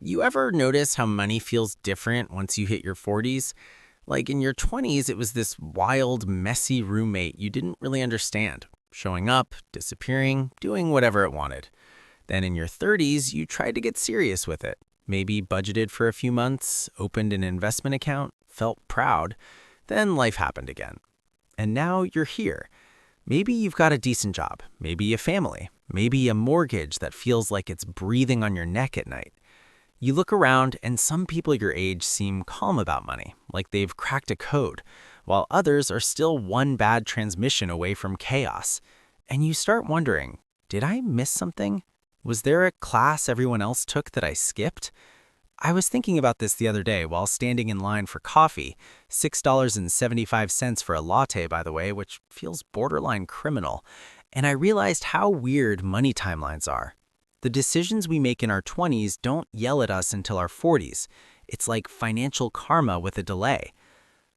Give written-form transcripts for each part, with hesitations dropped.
You ever notice how money feels different once you hit your 40s? Like in your 20s, it was this wild, messy roommate you didn't really understand, showing up, disappearing, doing whatever it wanted. Then in your 30s, you tried to get serious with it. Maybe budgeted for a few months, opened an investment account, felt proud. Then life happened again. And now you're here. Maybe you've got a decent job, maybe a family, maybe a mortgage that feels like it's breathing on your neck at night. You look around, and some people your age seem calm about money, like they've cracked a code, while others are still one bad transmission away from chaos. And you start wondering, did I miss something? Was there a class everyone else took that I skipped? I was thinking about this the other day while standing in line for coffee, $6.75 for a latte, by the way, which feels borderline criminal, and I realized how weird money timelines are. The decisions we make in our 20s don't yell at us until our 40s. It's like financial karma with a delay.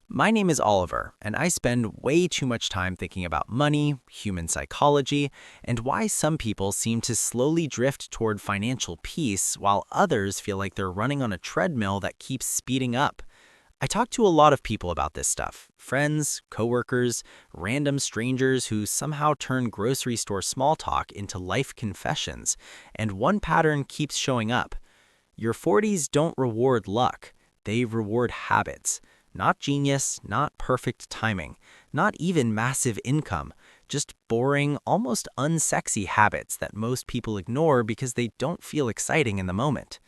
My name is Oliver, and I spend way too much time thinking about money, human psychology, and why some people seem to slowly drift toward financial peace while others feel like they're running on a treadmill that keeps speeding up. I talk to a lot of people about this stuff, friends, coworkers, random strangers who somehow turn grocery store small talk into life confessions, and one pattern keeps showing up. Your 40s don't reward luck, they reward habits. Not genius, not perfect timing, not even massive income, just boring, almost unsexy habits that most people ignore because they don't feel exciting in the moment.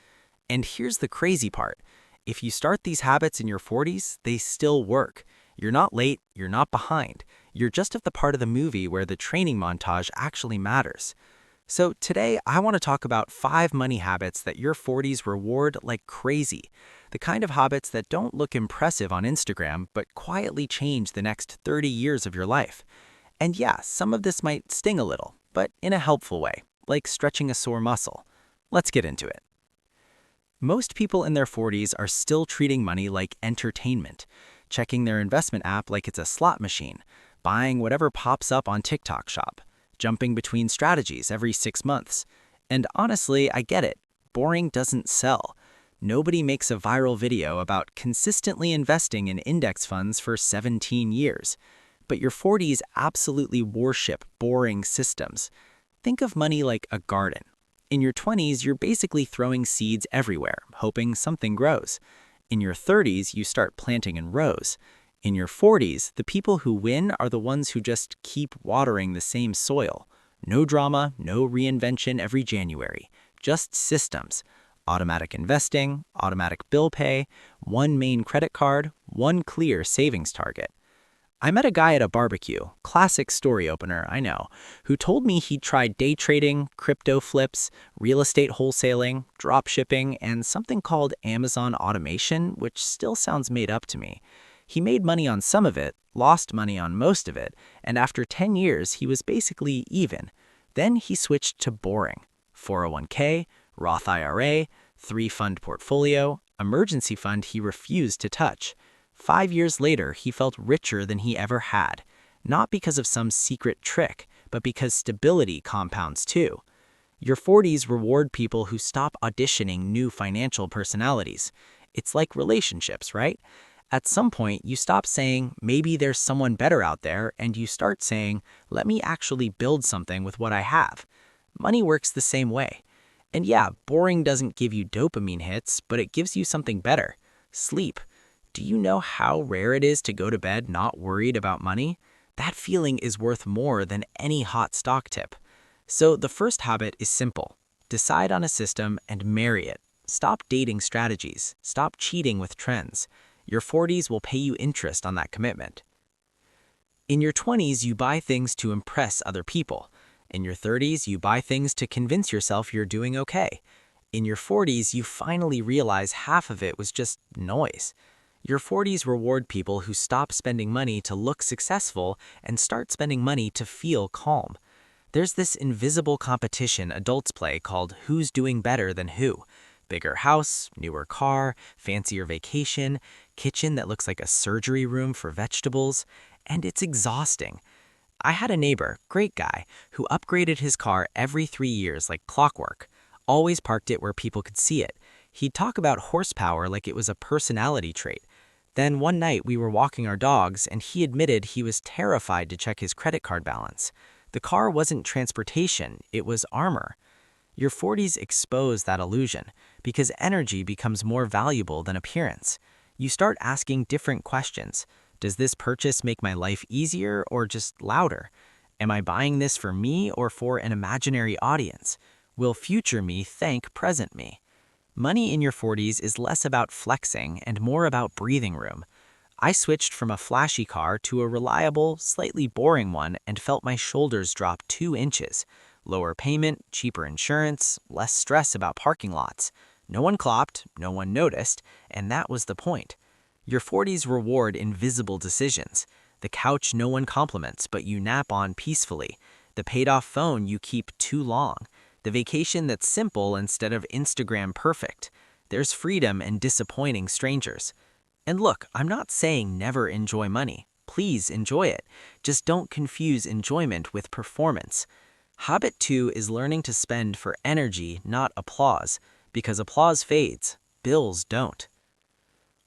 And here's the crazy part. If you start these habits in your 40s, they still work. You're not late, you're not behind. You're just at the part of the movie where the training montage actually matters. So today, I want to talk about 5 money habits that your 40s reward like crazy. The kind of habits that don't look impressive on Instagram, but quietly change the next 30 years of your life. And yeah, some of this might sting a little, but in a helpful way, like stretching a sore muscle. Let's get into it. Most people in their 40s are still treating money like entertainment, checking their investment app like it's a slot machine, buying whatever pops up on TikTok Shop, jumping between strategies every 6 months. And honestly, I get it. Boring doesn't sell. Nobody makes a viral video about consistently investing in index funds for 17 years. But your 40s absolutely worship boring systems. Think of money like a garden. In your 20s, you're basically throwing seeds everywhere, hoping something grows. In your 30s, you start planting in rows. In your 40s, the people who win are the ones who just keep watering the same soil. No drama, no reinvention every January. Just systems. Automatic investing, automatic bill pay, one main credit card, one clear savings target. I met a guy at a barbecue, classic story opener, I know, who told me he'd tried day trading, crypto flips, real estate wholesaling, drop shipping, and something called Amazon automation, which still sounds made up to me. He made money on some of it, lost money on most of it, and after 10 years, he was basically even. Then he switched to boring. 401k, Roth IRA, 3-fund portfolio, emergency fund he refused to touch. 5 years later, he felt richer than he ever had, not because of some secret trick, but because stability compounds too. Your 40s reward people who stop auditioning new financial personalities. It's like relationships, right? At some point, you stop saying, maybe there's someone better out there, and you start saying, let me actually build something with what I have. Money works the same way. And yeah, boring doesn't give you dopamine hits, but it gives you something better. Sleep. Do you know how rare it is to go to bed not worried about money? That feeling is worth more than any hot stock tip. So the first habit is simple. Decide on a system and marry it. Stop dating strategies. Stop cheating with trends. Your 40s will pay you interest on that commitment. In your 20s, you buy things to impress other people. In your 30s, you buy things to convince yourself you're doing okay. In your 40s, you finally realize half of it was just noise. Your 40s reward people who stop spending money to look successful and start spending money to feel calm. There's this invisible competition adults play called Who's Doing Better Than Who? Bigger house, newer car, fancier vacation, kitchen that looks like a surgery room for vegetables, and it's exhausting. I had a neighbor, great guy, who upgraded his car every 3 years like clockwork. Always parked it where people could see it. He'd talk about horsepower like it was a personality trait. Then one night we were walking our dogs and he admitted he was terrified to check his credit card balance. The car wasn't transportation, it was armor. Your 40s expose that illusion because energy becomes more valuable than appearance. You start asking different questions. Does this purchase make my life easier or just louder? Am I buying this for me or for an imaginary audience? Will future me thank present me? Money in your 40s is less about flexing and more about breathing room. I switched from a flashy car to a reliable, slightly boring one and felt my shoulders drop 2 inches. Lower payment, cheaper insurance, less stress about parking lots. No one clocked, no one noticed, and that was the point. Your 40s reward invisible decisions. The couch no one compliments but you nap on peacefully. The paid-off phone you keep too long. The vacation that's simple instead of Instagram perfect. There's freedom in disappointing strangers. And look, I'm not saying never enjoy money. Please enjoy it. Just don't confuse enjoyment with performance. Habit 2 is learning to spend for energy, not applause, because applause fades, bills don't.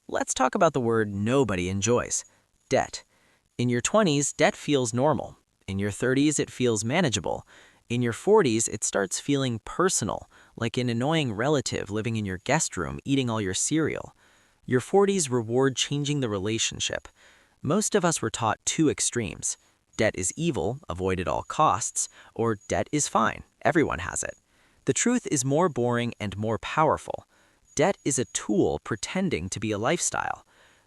Let's talk about the word nobody enjoys, debt. In your 20s, debt feels normal. In your 30s, it feels manageable. In your 40s, it starts feeling personal, like an annoying relative living in your guest room eating all your cereal. Your 40s reward changing the relationship. Most of us were taught 2 extremes. Debt is evil, avoid at all costs, or debt is fine, everyone has it. The truth is more boring and more powerful. Debt is a tool pretending to be a lifestyle.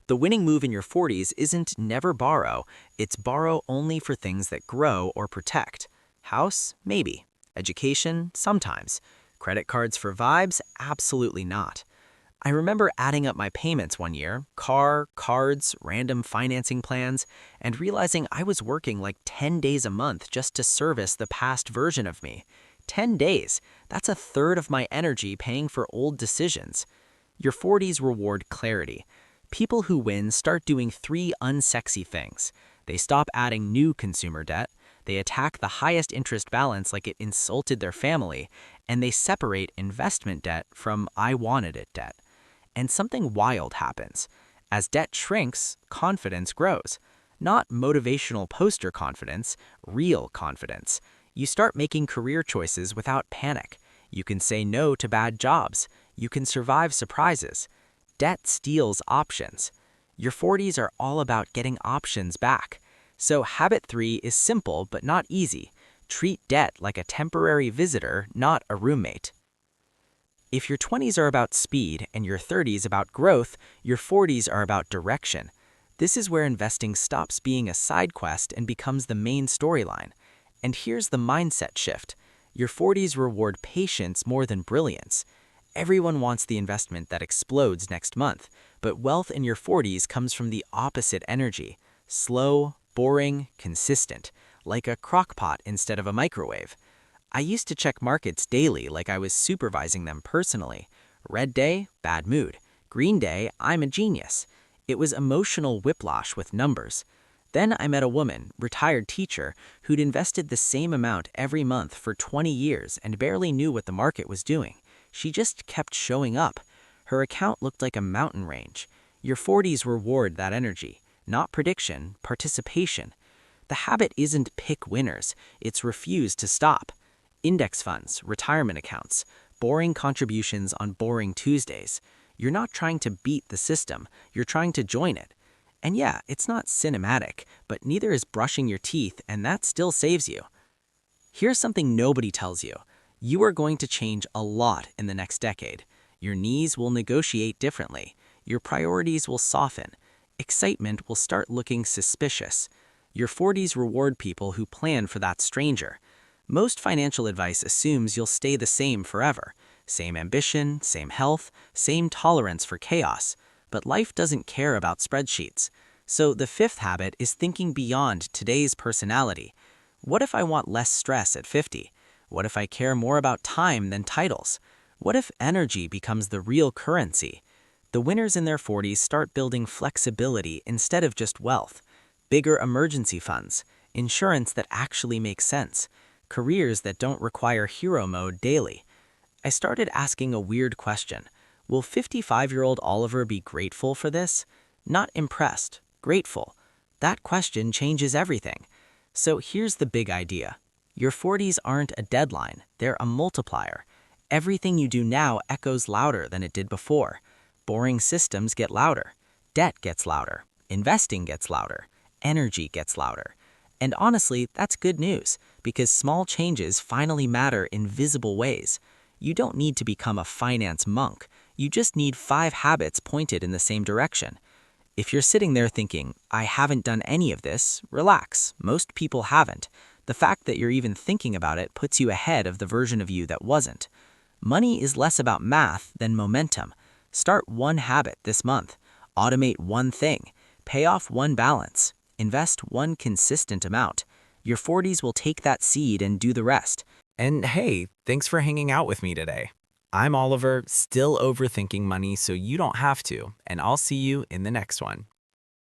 The winning move in your 40s isn't never borrow, it's borrow only for things that grow or protect. House? Maybe. Education? Sometimes. Credit cards for vibes? Absolutely not. I remember adding up my payments one year, car, cards, random financing plans, and realizing I was working like 10 days a month just to service the past version of me. 10 days. That's a third of my energy paying for old decisions. Your 40s reward clarity. People who win start doing 3 unsexy things. They stop adding new consumer debt. They attack the highest interest balance like it insulted their family, and they separate investment debt from I wanted it debt. And something wild happens. As debt shrinks, confidence grows. Not motivational poster confidence, real confidence. You start making career choices without panic. You can say no to bad jobs. You can survive surprises. Debt steals options. Your 40s are all about getting options back. So habit 3 is simple but not easy. Treat debt like a temporary visitor, not a roommate. If your 20s are about speed and your 30s about growth, your 40s are about direction. This is where investing stops being a side quest and becomes the main storyline. And here's the mindset shift. Your 40s reward patience more than brilliance. Everyone wants the investment that explodes next month, but wealth in your 40s comes from the opposite energy. Slow, boring, consistent, like a crock pot instead of a microwave. I used to check markets daily like I was supervising them personally. Red day, bad mood. Green day, I'm a genius. It was emotional whiplash with numbers. Then I met a woman, retired teacher, who'd invested the same amount every month for 20 years and barely knew what the market was doing. She just kept showing up. Her account looked like a mountain range. Your 40s reward that energy. Not prediction, participation. The habit isn't pick winners, it's refuse to stop. Index funds, retirement accounts, boring contributions on boring Tuesdays. You're not trying to beat the system, you're trying to join it. And yeah, it's not cinematic, but neither is brushing your teeth, and that still saves you. Here's something nobody tells you. You are going to change a lot in the next decade. Your knees will negotiate differently. Your priorities will soften. Excitement will start looking suspicious. Your 40s reward people who plan for that stranger. Most financial advice assumes you'll stay the same forever. Same ambition, same health, same tolerance for chaos. But life doesn't care about spreadsheets. So the 5th habit is thinking beyond today's personality. What if I want less stress at 50? What if I care more about time than titles? What if energy becomes the real currency? The winners in their 40s start building flexibility instead of just wealth. Bigger emergency funds, insurance that actually makes sense, careers that don't require hero mode daily. I started asking a weird question. Will 55-year-old Oliver be grateful for this? Not impressed, grateful. That question changes everything. So here's the big idea. Your 40s aren't a deadline, they're a multiplier. Everything you do now echoes louder than it did before. Boring systems get louder. Debt gets louder. Investing gets louder. Energy gets louder. And honestly, that's good news, because small changes finally matter in visible ways. You don't need to become a finance monk. You just need 5 habits pointed in the same direction. If you're sitting there thinking, I haven't done any of this, relax. Most people haven't. The fact that you're even thinking about it puts you ahead of the version of you that wasn't. Money is less about math than momentum. Start one habit this month. Automate one thing. Pay off one balance. Invest one consistent amount. Your 40s will take that seed and do the rest. And hey, thanks for hanging out with me today. I'm Oliver, still overthinking money so you don't have to, and I'll see you in the next one.